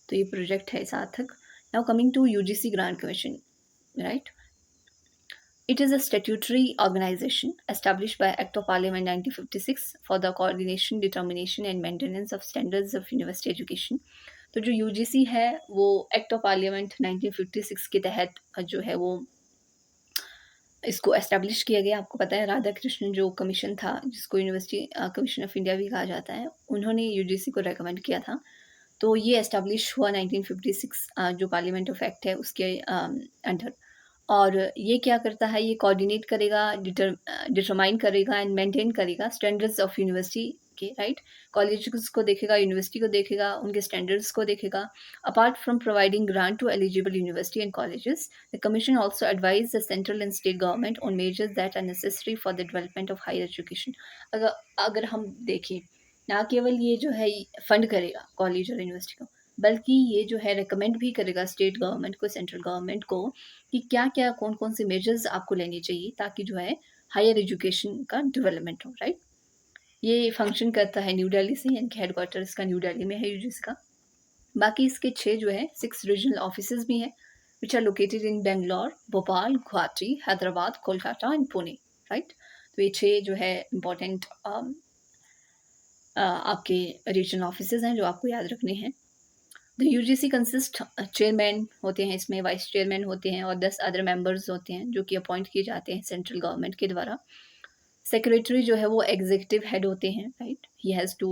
तो ये प्रोजेक्ट है Saarthak. Now coming to UGC grant commission, right. It is a statutory organization established by Act of Parliament 1956 for the coordination, determination and maintenance of standards of university education. तो जो UGC है वो act of parliament 1956 के तहत जो है वो इसको एस्टेब्लिश किया गया। आपको पता है राधा कृष्णन जो कमीशन था, जिसको यूनिवर्सिटी कमीशन ऑफ इंडिया भी कहा जाता है, उन्होंने यूजीसी को रेकमेंड किया था। तो ये एस्टेब्लिश हुआ 1956 जो पार्लियामेंट ऑफ एक्ट है उसके अंडर। और ये क्या करता है, ये कोऑर्डिनेट करेगा, डिटरमाइन करेगा एंड मेंटेन करेगा स्टैंडर्ड्स ऑफ यूनिवर्सिटी के, राइट। कॉलेजेस को देखेगा, यूनिवर्सिटी को देखेगा, उनके स्टैंडर्ड्स को देखेगा। Apart from providing grant to eligible university and colleges, the commission also advise the central and state government on measures that are necessary for the development of higher education. अगर हम देखें, ना केवल ये जो है फंड करेगा कॉलेज और यूनिवर्सिटी को, बल्कि ये जो है रिकमेंड भी करेगा स्टेट गवर्नमेंट को, सेंट्रल गवर्नमेंट को, कि क्या क्या कौन कौन से मेजर्स आपको लेने चाहिए ताकि जो है हायर एजुकेशन का डेवलपमेंट हो, राइट। ये फंक्शन करता है न्यू दिल्ली से, यानी कि हेडक्वार्टर इसका न्यू दिल्ली में है यूजीसी का। बाकी इसके 6 जो है 6 रीजनल ऑफिसेज भी हैं which are located in Bangalore, Bhopal, Guwahati, Hyderabad, Kolkata and Pune, right. तो ये 6 जो है इम्पोर्टेंट आपके रीजनल ऑफिसेज हैं जो आपको याद रखने हैं। द यूजीसी कंसिस्ट, चेयरमैन होते हैं इसमें, वाइस चेयरमैन होते हैं और 10 अदर मेंबर्स होते हैं जो कि अपॉइंट किए जाते हैं सेंट्रल गवर्नमेंट के द्वारा। सेक्रेटरी जो है वो एग्जीक्यूटिव हेड होते हैं, right. He has to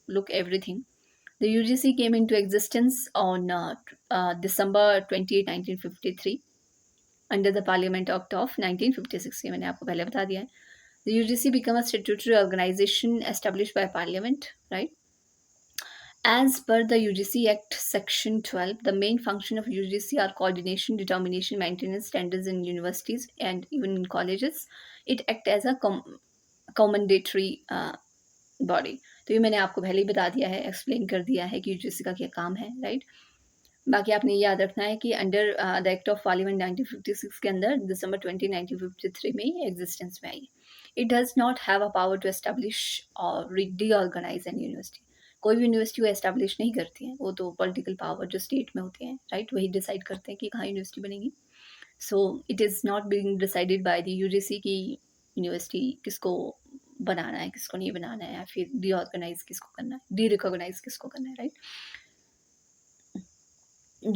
look everything. The UGC came into existence on December 28, 1953 under the parliament act of 1956। ये मैंने आपको पहले बता दिया है। The UGC become a statutory organisation established by parliament, right. As per the UGC Act Section 12, the main function of UGC are coordination, determination, maintenance standards in universities and even in colleges. It acts as a commendatory body. तो ये मैंने आपको पहले ही बता दिया है, explain कर दिया है कि यूजीसी का क्या काम है, राइट। बाकी आपने याद रखना है कि under the act of parliament 1956 के अंदर दिसंबर 20, 1953 में ही एग्जिस्टेंस में आई। It does not have a power to establish और रीऑर्गेनाइज एन यूनिवर्सिटी। कोई भी यूनिवर्सिटी को एस्टेब्लिश नहीं करती है, वो तो पॉलिटिकल पावर जो स्टेट में होते हैं, राइट, वही डिसाइड करते हैं कि कहाँ यूनिवर्सिटी बनेगी। So it is not being decided by the UGC की यूनिवर्सिटी किसको बनाना है, किसको नहीं बनाना है, या फिर रीऑर्गेनाइज किसको करना है, डी रिकॉग्नाइज किसको करना है, राइट।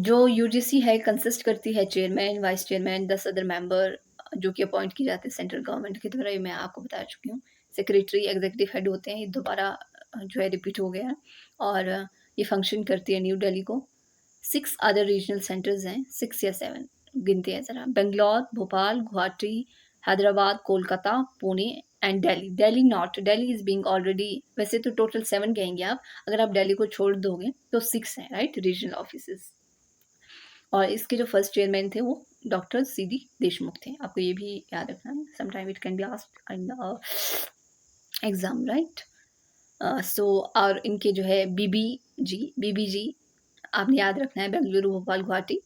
जो यूजीसी है कंसिस्ट करती है chairman, vice chairman, 10 other member जो कि अपॉइंट की जाते हैं सेंट्रल गवर्नमेंट के द्वारा। ये मैं आपको बता चुकी हूँ। सेक्रेटरी, एग्जीक्यूटिव हेड होते हैं, ये दोबारा जो है रिपीट हो गया है। और ये फंक्शन करती है न्यू दिल्ली को। 6 अदर रीजनल सेंटर्स हैं, 6 या 7 गिनते हैं ज़रा। Bangalore, Bhopal, Guwahati, Hyderabad, Kolkata, Pune and Delhi. Delhi not, Delhi is being already, वैसे तो टोटल 7 कहेंगे आप, अगर आप दिल्ली को छोड़ दोगे तो 6 हैं, राइट, रीजनल ऑफिसेज। और इसके जो फर्स्ट चेयरमैन थे वो डॉक्टर सीडी देशमुख थे। आपको ये भी याद रखना है, sometime it can be asked in exam, right. So और इनके जो है बीबीजी आपने याद रखना है, बेंगलुरु, भोपाल, गुवाहाटी।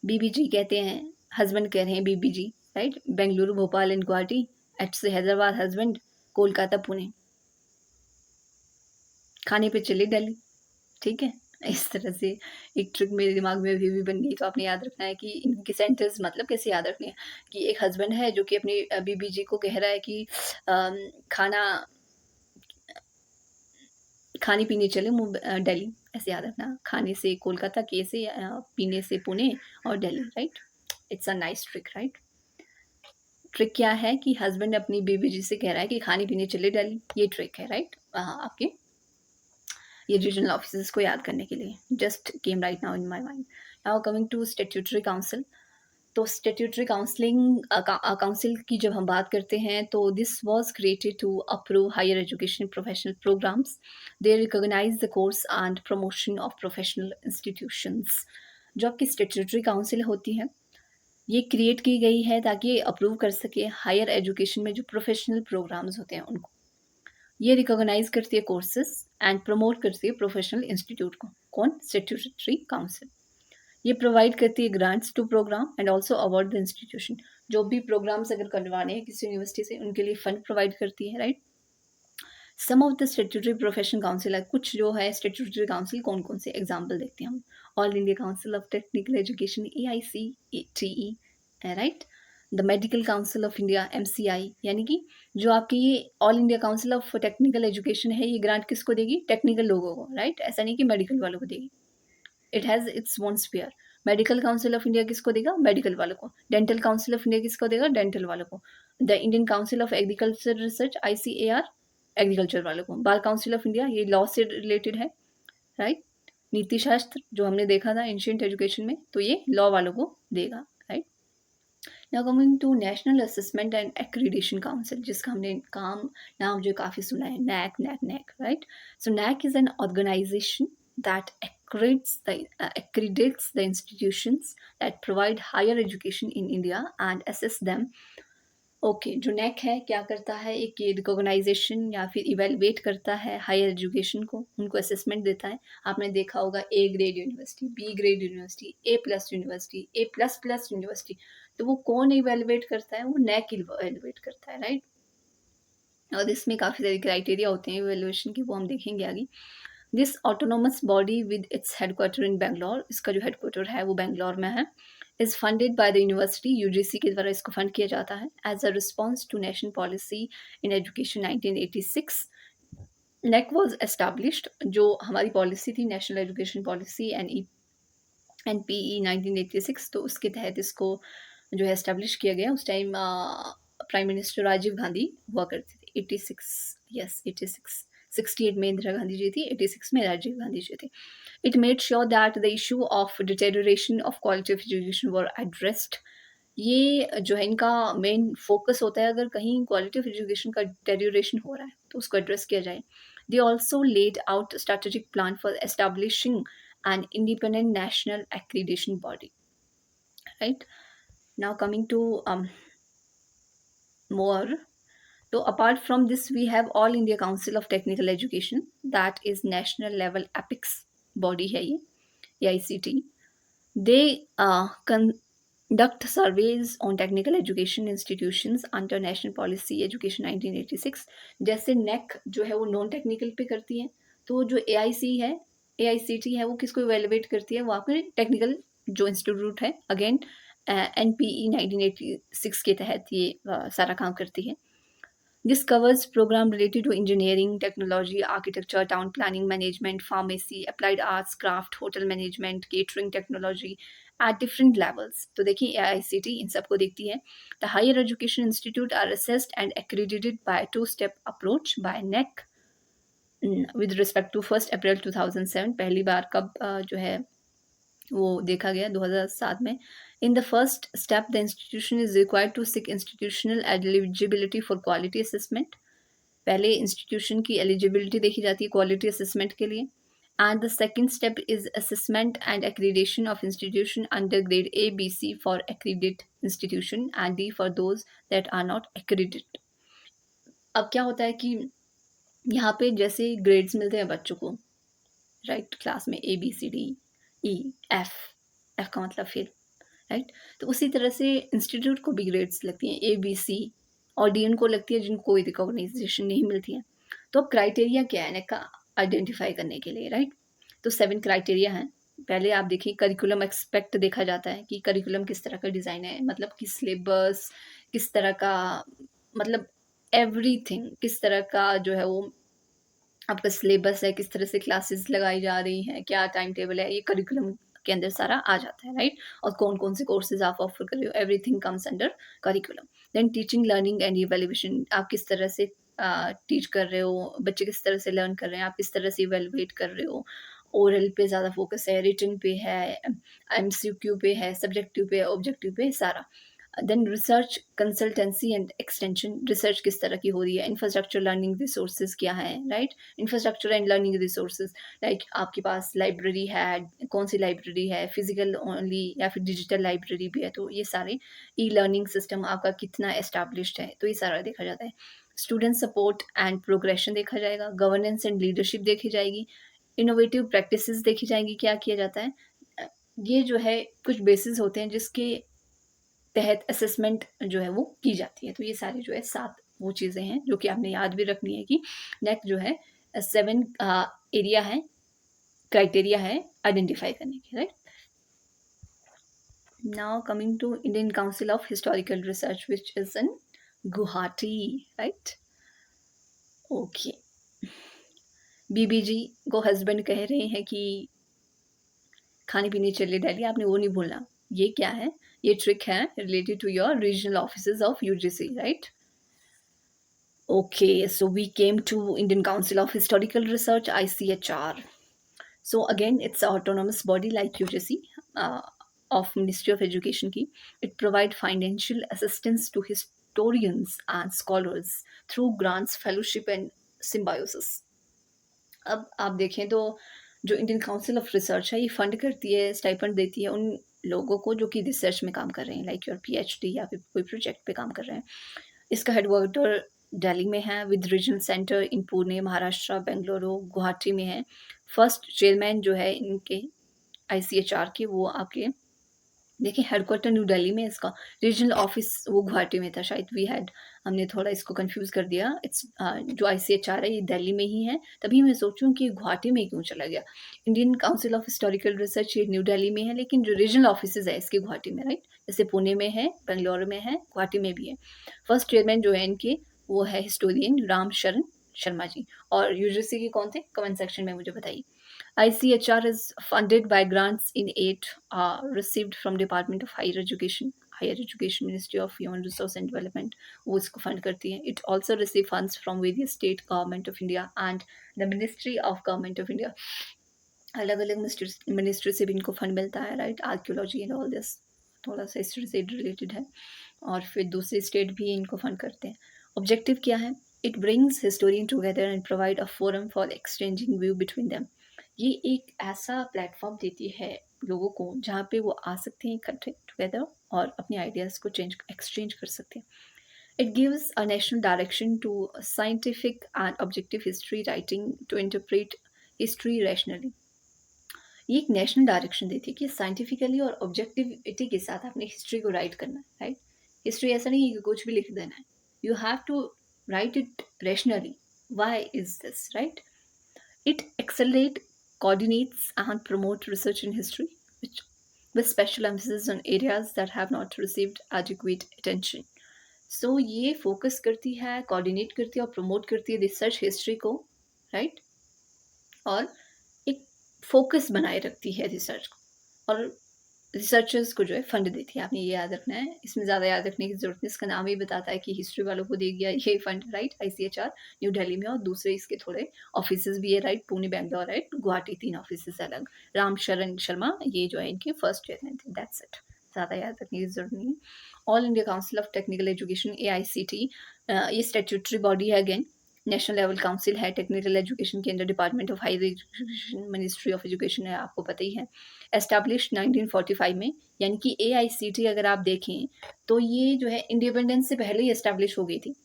बीबीजी कहते हैं, हस्बैंड कह रहे हैं बीबीजी, राइट। बेंगलुरु, भोपाल एंड गुवाहाटी, एट से हैदराबाद हस्बैंड, कोलकाता, पुणे, खाने पे चले दिल्ली, ठीक है। इस तरह से एक ट्रिक मेरे दिमाग में अभी भी बन गई। तो आपने याद रखना है कि इनके सेंटेंस मतलब कैसे याद रखने हैं, कि एक हस्बैंड है जो कि अपनी बीबीजी को कह रहा है कि खाने पीने चले दिल्ली, ऐसे याद रखना। खाने से कोलकाता, के से पीने से पुणे और Delhi, right. It's a nice trick, right. Trick क्या है कि हस्बैंड अपनी बीबीजी से कह रहा है कि खाने पीने चले दिल्ली, ये ट्रिक है, राइट। आपके ये रीजनल ऑफिसर्स को याद करने के लिए just came right now in my mind. Now coming to statutory council. तो स्टैट्यूटरी काउंसिल की जब हम बात करते हैं तो this was created to approve higher education professional programmes. They recognise the course and promotion of professional institutions. जो आपकी स्टैट्यूटरी काउंसिल होती है ये क्रिएट की गई है ताकि ये अप्रूव कर सके हायर एजुकेशन में जो प्रोफेशनल प्रोग्राम्स होते हैं उनको। ये रिकॉग्नाइज करती है कोर्सेज एंड प्रमोट करती है प्रोफेशनल इंस्टीट्यूट को। कौन? Statutory council. ये प्रोवाइड करती है grants to programme and also award the institution. जो भी प्रोग्राम्स अगर करवाने हैं किसी यूनिवर्सिटी से, उनके लिए फंड प्रोवाइड करती है, right. Some of the statutory profession council है, कुछ जो है स्टेट्यूटरी काउंसिल कौन कौन से, एग्जाम्पल देखते हैं हम। All India council of technical education AICTE, right. The medical council of India MCI, यानी कि जो आपकी ये all India council of technical education है, ये ग्रांट किसको देगी, टेक्निकल लोगों को, राइट। ऐसा नहीं कि मेडिकल वालों को देगी, it has its own sphere. Medical council of India किसको देगा, मेडिकल वालों को। डेंटल काउंसिल ऑफ इंडिया किसको देगा, डेंटल वालों को। The Indian council of agriculture research ICAR, agriculture वालों को। बार काउंसिल ऑफ इंडिया, ये लॉ से रिलेटेड है, राइट। नीति शास्त्र जो हमने देखा था एंशियंट एजुकेशन में, तो ये लॉ वालों को देगा, right. Now coming to national assessment and accreditation council, जिसका हमने नाम जो काफ़ी सुना है, NAC, right. So NAC is an organisation that accredits the institutions that provide higher education in India and assess them. Okay, जो NAC है क्या करता है, एक ये रिकॉग्नाइजेशन या फिर इवेलुएट करता है हायर एजुकेशन को, उनको असेसमेंट देता है। आपने देखा होगा A grade university, B grade university, A+ university, A++ university, तो वो कौन इवेलुएट करता है, वो NAC इवेलुएट करता है, राइट। और इसमें काफ़ी सारे क्राइटेरिया होते हैं इवेलुएशन के, वो हम देखेंगे आगे। This autonomous body with its headquarter in Bangalore, इसका जो हेडक्वार्टर है वो बैंगलोर में है। Is funded by the university, UGC के द्वारा इसको फंड किया जाता है। As a response to national policy in education 1986, NEC was established, जो हमारी पॉलिसी थी नेशनल एजुकेशन पॉलिसी NPE 1986, तो उसके तहत इसको जो है एस्टेब्लिश किया गया। उस time prime minister Rajiv Gandhi हुआ करते थे। 86 68 में इंदिरा गांधी जी थी, 86 में राजीव गांधी जी थे। It made sure that the issue of deterioration of quality of education were addressed. ये जो है इनका मेन फोकस होता है, अगर कहीं क्वालिटी ऑफ एजुकेशन का डिटेरियोरेशन हो रहा है तो उसको एड्रेस किया जाए। They also laid out strategic plan for establishing an independent national accreditation body, right. Now coming to more. So apart from this, we have All India Council of Technical Education, that is national level apex body है ये, AICT. They conduct surveys on technical education institutions under National Policy Education 1986. जैसे NEC जो है वो non technical पे करती है, तो जो AICT है वो किसको इवेलुएट करती है, वो आपके टेक्निकल जो इंस्टीट्यूट है, अगेन NPE 1986 के तहत ये सारा काम करती है। This covers program related to engineering, technology, architecture, town planning, management, pharmacy, applied arts, craft, hotel management, catering technology at different levels. तो देखिए AICT इन सबको देखती है। The higher education institute are assessed and accredited by a two-step approach by NEC with respect to 1 April 2007। पहली बार कब जो है वो देखा गया 2007 में। In the first step the institution is required to seek institutional eligibility for quality assessment. पहले institution की एलिजिबिलिटी देखी जाती है क्वालिटी असेसमेंट के लिए। And the second step is assessment and accreditation of institution under grade ABC for accredit institution and D for those that are not accredit. अब क्या होता है कि यहाँ पे जैसे ग्रेड्स मिलते हैं बच्चों को, राइट, क्लास में ABCDEF, F का मतलब फेल, राइट। तो उसी तरह से इंस्टीट्यूट को भी ग्रेड्स लगती हैं ABC, और D उनको लगती है जिनको कोई रिकॉग्नाइजेशन नहीं मिलती है। तो अब क्राइटेरिया क्या है NEC का आइडेंटिफाई करने के लिए, राइट। तो 7 क्राइटेरिया हैं। पहले आप देखिए करिकुलम एक्सपेक्ट देखा जाता है कि करिकुलम किस तरह का डिज़ाइन है, मतलब कि सिलेबस किस तरह का, मतलब एवरीथिंग किस तरह का जो है वो आपका सिलेबस है, किस तरह से क्लासेस लगाई जा रही हैं, क्या टाइम टेबल है, ये करिकुलम के अंदर सारा आ जाता है, राइट। और कौन कौन से कोर्सेज आप ऑफर कर रहे हो, everything comes under curriculum. Then teaching, learning and evaluation, आप किस तरह से टीच कर रहे हो, बच्चे किस तरह से लर्न कर रहे हैं, आप किस तरह से इवेलुएट कर रहे हो। ओरल पे ज़्यादा फोकस है, रिटन पे है, MCQ पे है, सब्जेक्टिव पे है, ऑब्जेक्टिव पे, सारा। Then research, consultancy and extension, research किस तरह की हो रही है, इंफ्रास्ट्रक्चर, लर्निंग रिसोर्सेज क्या है, right. Infrastructure and learning resources, like आपके पास लाइब्रेरी है, कौन सी लाइब्रेरी है, फिजिकल ओनली या फिर डिजिटल लाइब्रेरी भी है, तो ये सारे लर्निंग सिस्टम आपका कितना एस्टैब्लिश्ड है, तो ये सारा देखा जाता है। स्टूडेंट सपोर्ट एंड प्रोग्रेशन देखा जाएगा, गवर्नेंस एंड लीडरशिप देखी जाएगी, इनोवेटिव प्रैक्टिसेस देखी जाएंगी, क्या किया जाता है, ये जो है कुछ बेसिस होते हैं जिसके तहत असेसमेंट जो है वो की जाती है। तो ये सारी जो है 7 वो चीज़ें हैं जो कि आपने याद भी रखनी है कि नेक्स्ट जो है 7 एरिया है, क्राइटेरिया है आइडेंटिफाई करने के, right? Now coming to Indian council of historical research which is in Guwahati, right? Okay. बीबीजी को हस्बैंड कह रहे हैं कि खाने पीने चलिए दिल्ली, आपने वो नहीं भूलना। ये क्या है? ये ट्रिक है related to your regional offices of UGC, right? Okay, so we came to Indian Council of Historical Research, ICHR. So again, it's an autonomous body like UGC of Ministry of Education की. It provide financial assistance to historians and scholars through grants, fellowship and symbiosis. अब आप देखें तो जो Indian council of research है ये fund करती है, स्टाइपेंड देती है उन लोगों को जो कि रिसर्च में काम कर रहे हैं, लाइक योर पीएचडी या फिर कोई प्रोजेक्ट पे काम कर रहे हैं। इसका हेडक्वार्टर दिल्ली में है विद रीजनल सेंटर इन पुणे, महाराष्ट्र, बेंगलुरु, गुवाहाटी में है। फर्स्ट चेयरमैन जो है इनके आईसीएचआर के वो आपके देखिए हेडक्वार्टर न्यू दिल्ली में, इसका रीजनल ऑफिस वो गुवाहाटी में था शायद। हमने थोड़ा इसको कंफ्यूज कर दिया। इट्स जो आईसीएचआर है ये दिल्ली में ही है, तभी मैं सोचूं कि गुवाहाटी में क्यों चला गया। Indian council of historical research ये न्यू दिल्ली में है, लेकिन जो रीजनल ऑफिस है इसके गुवाहाटी में, राइट? जैसे पुणे में है, बेंगलुरु में है, गुवाहाटी में भी है। फर्स्ट चेयरमैन जो है इनके वो है हिस्टोरियन राम शरण शर्मा जी। और यूजीसी के कौन थे, कमेंट सेक्शन में मुझे बताइए। ICHR is funded by grants in aid received from Department of Higher Education, Ministry of Human Resource and Development, वो इसको फंड करती है। It also receive funds from various state government of India and the Ministry of Government of India. अलग अलग ministry से भी इनको fund मिलता है, right? Archaeology and all this थोड़ा सा हिस्ट्री से रिलेटेड है। और फिर दूसरे स्टेट भी इनको फंड करते हैं। ऑब्जेक्टिव क्या है? It brings historian together and provide a forum for exchanging view between them. ये एक ऐसा प्लेटफॉर्म देती है लोगों को जहाँ पे वो आ सकते हैं इकट्ठे टुगेदर और अपने आइडियाज़ को एक्सचेंज कर सकते हैं। It gives a national direction to scientific and objective history writing to interpret history rationally. ये एक नेशनल डायरेक्शन देती है कि साइंटिफिकली और ऑब्जेक्टिविटी के साथ आपने हिस्ट्री को राइट करना है, राइट? हिस्ट्री ऐसा नहीं है कि कुछ भी लिख देना है। You have to write it rationally. Why is this, right? It accelerate, coordinates and promote research in history, which with special emphasis on areas that have not received adequate attention. So ये focus करती है, coordinate करती है और promote करती है research history को, right? और एक फोकस बनाए रखती है रिसर्च को और रिसर्चर्स को जो है फंड देती है। आपने ये याद रखना है, इसमें ज़्यादा याद रखने की ज़रूरत नहीं, इसका नाम ही बताता है कि हिस्ट्री वालों को दे गया ये fund, right? ICHR New Delhi में और दूसरे इसके थोड़े ऑफिसेज भी है, right? Pune, Bangalore, right? Guwahati, 3 offices अलग। राम शरण शर्मा ये जो है इनके फर्स्ट चेयरमैन थे। दैट्स इट, ज़्यादा याद रखने की ज़रूरत नहीं है। All India council of technical education, AICT, ये स्टेट्यूटरी बॉडी है, अगेन नेशनल लेवल काउंसिल है टेक्निकल एजुकेशन के अंदर। Department of higher education, ministry of education है, आपको पता ही है। एस्टैब्लिश 1945 में, यानी कि AICT अगर आप देखें तो ये जो है इंडिपेंडेंस से पहले ही एस्टैब्लिश हो गई थी।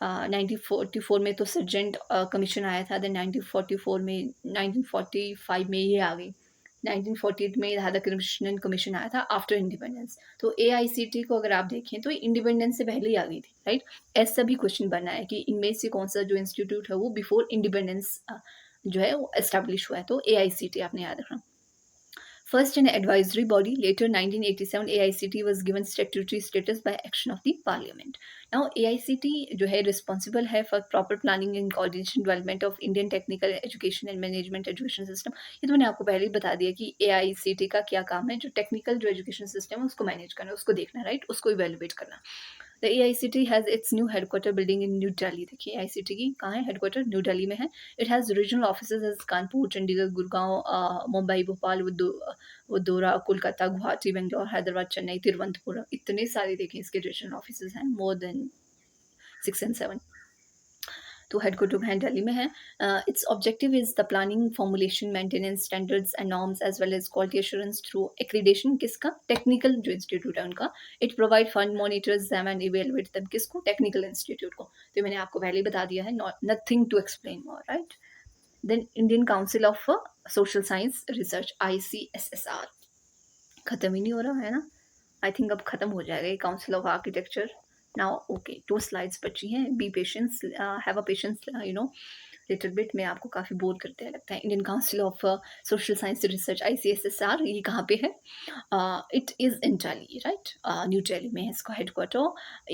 1944 में तो सर्जेंट कमीशन आया था, देन 1945 में ये आ गई। 1948 में राधा कृष्णन कमीशन आया था आफ्टर इंडिपेंडेंस। तो AICT को अगर आप देखें तो इंडिपेंडेंस से पहले ही आ गई थी, राइट? ऐसा भी क्वेश्चन बना है कि इनमें से कौन सा जो इंस्टीट्यूट है वो बिफोर इंडिपेंडेंस जो है वो एस्टैब्लिश हुआ है। तो AICT आपने याद रखना। First an advisory body, later 1987 AICT was given statutory status by action of the parliament. Now AICT जो है responsible है for proper planning and coordination development of Indian technical education and management education system. ये तो मैंने आपको पहले ही बता दिया कि AICT का क्या काम है, जो टेक्निकल जो एजुकेशन सिस्टम है उसको मैनेज करना, उसको देखना, राइट? उसको इवेलुएट करना। The AICT has its new headquarter building in New Delhi. देखिए AICT की कहाँ है हेडक्वार्टर, न्यू दिल्ली में है। It has regional offices as Kanpur, Chandigarh, Gurgaon, Mumbai, Bhopal, Vadodara, Kolkata, Guwahati, Bangalore, Hyderabad, Chennai, Thiruvananthapuram, इतने सारे देखें इसके रीजनल ऑफिसेज हैं, मोर देन 6 and 7। तो हेडक्वार्टर है दिल्ली में है। Its objective is the planning, formulation, maintenance, standards and norms as well as quality assurance through accreditation. किसका? टेक्निकल जो इंस्टीट्यूट है उनका। It provide fund, monitors them and evaluate them. किसको? Technical institute को। तो मैंने आपको पहले ही बता दिया है, nothing to explain more, right? Then Indian council of social science research, ICSSR। ख़त्म ही नहीं हो रहा है ना। आई थिंक अब ख़त्म हो जाएगा ये council of architecture now. Okay, 2 slides बची हैं। B patience, have a patience, little bit में आपको काफ़ी बोर करते हैं लगता है। Indian council of social science research, ICSSR, ये कहाँ पे है? It is in Delhi, right? New Delhi में है इसका headquarter.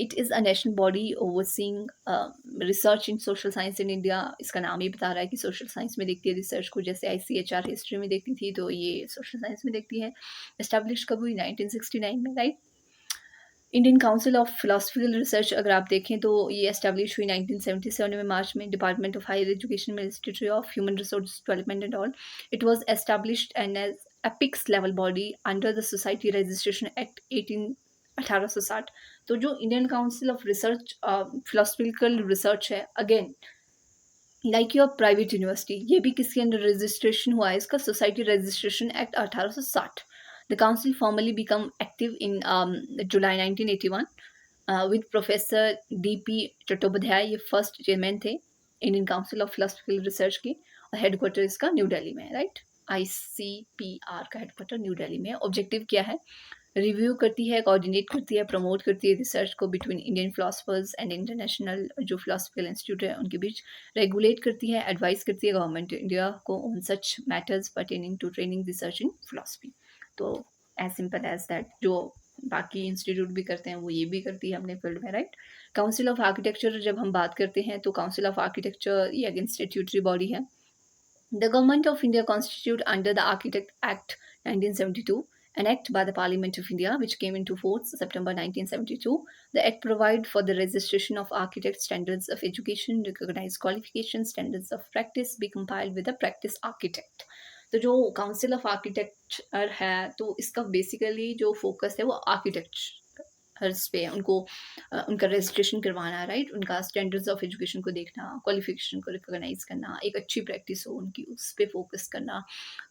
It is a national body overseeing research in social science in India. इसका नाम ही बता रहा है कि social science में देखती है रिसर्च को, जैसे ICHR हिस्ट्री में देखती थी तो ये social science में देखती है। Established कब हुई? 1969 में, right? Indian council of philosophical research अगर आप देखें तो ये एस्टैब्लिश हुई 1977 में मार्च में। Department of higher education, ministry of human resource development and all. It was established and as apex level body under the society registration act 1860। तो जो Indian council of research philosophical research है, again like your private university, ये भी किसके under registration हुआ है? इसका society registration act 1860। The council formally become active in July 1981 with professor DP Chattopadhyay, ये फर्स्ट चेयरमैन थे Indian council of philosophical research के, और हेडक्वार्टर इसका न्यू दिल्ली में है, राइट? ICPR का हेडक्वार्टर न्यू दिल्ली में है। ऑब्जेक्टिव क्या है? रिव्यू करती है, कोऑर्डिनेट करती है, प्रमोट करती है रिसर्च को between Indian philosophers and international जो फिलोसफिकल इंस्टीट्यूट है उनके बीच। रेगुलेट करती है, एडवाइस करती है गवर्नमेंट इंडिया को on such matters pertaining to training research in philosophy. तो एज सिंपल एज दैट, जो बाकी इंस्टीट्यूट भी करते हैं वो ये भी करती है अपने फील्ड में, राइट? काउंसिल ऑफ आर्किटेक्चर जब हम बात करते हैं तो काउंसिल ऑफ आर्किटेक्चर ये अगेन स्टैट्यूटरी बॉडी है। The government of India constitute under the architect act 1972, an act by the Parliament of India which came into force September 1972. The act provided for the registration of architect standards of education, recognized qualifications, standards of practice be compiled with a practice architect. तो जो council of architecture है तो इसका basically जो focus है वो architectures पे है। उनको उनका रजिस्ट्रेशन करवाना, राइट? उनका स्टैंडर्ड्स ऑफ एजुकेशन को देखना, क्वालिफिकेशन को रिकॉग्नाइज करना, एक अच्छी प्रैक्टिस हो उनकी उस पर फोकस करना।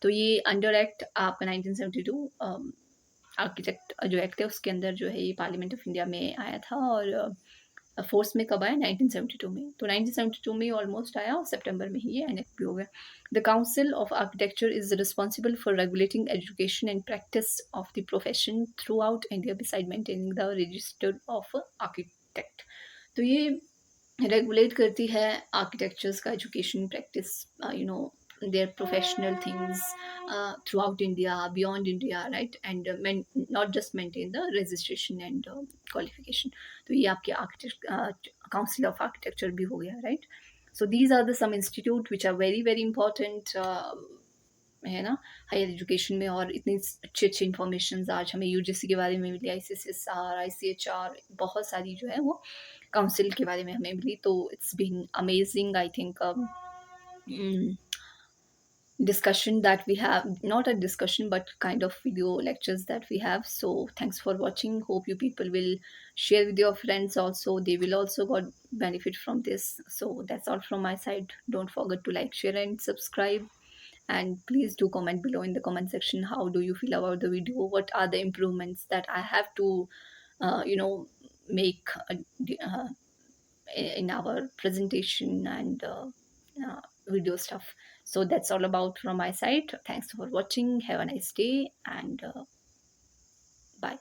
तो ये अंडर एक्ट आपका 1972 आर्किटेक्ट जो एक्ट है उसके अंदर जो है ये पार्लियामेंट ऑफ इंडिया में आया था, और फोर्स में कब आया? 1972 में। तो 1972 में ऑलमोस्ट आया और सितंबर में ही ये एनेक्ट भी हो गया। The council of architecture is responsible for regulating education and practice of the profession through out India beside maintaining the register of architect. तो ये रेगुलेट करती है आर्किटेक्चर्स का education practice, their professional things throughout India, beyond India, right? And not just maintain the registration and qualification. तो ये आपके architect council of architecture भी हो गया, right? So these are the some institute which are very very important, है ना, higher education में। और इतनी अच्छी अच्छी इंफॉर्मेशन आज हमें UGC के बारे में मिली, ICSSR, ICHR, बहुत सारी जो है वो काउंसिल के बारे में हमें मिली। तो it's been amazing, I think discussion that we have, not a discussion but kind of video lectures that we have. So thanks for watching. Hope you people will share with your friends also, they will also got benefit from this. So that's all from my side. Don't forget to like, share and subscribe, and please do comment below in the comment section how do you feel about the video, what are the improvements that I have to make in our presentation and video stuff. So that's all about from my side. Thanks for watching. Have a nice day, and bye.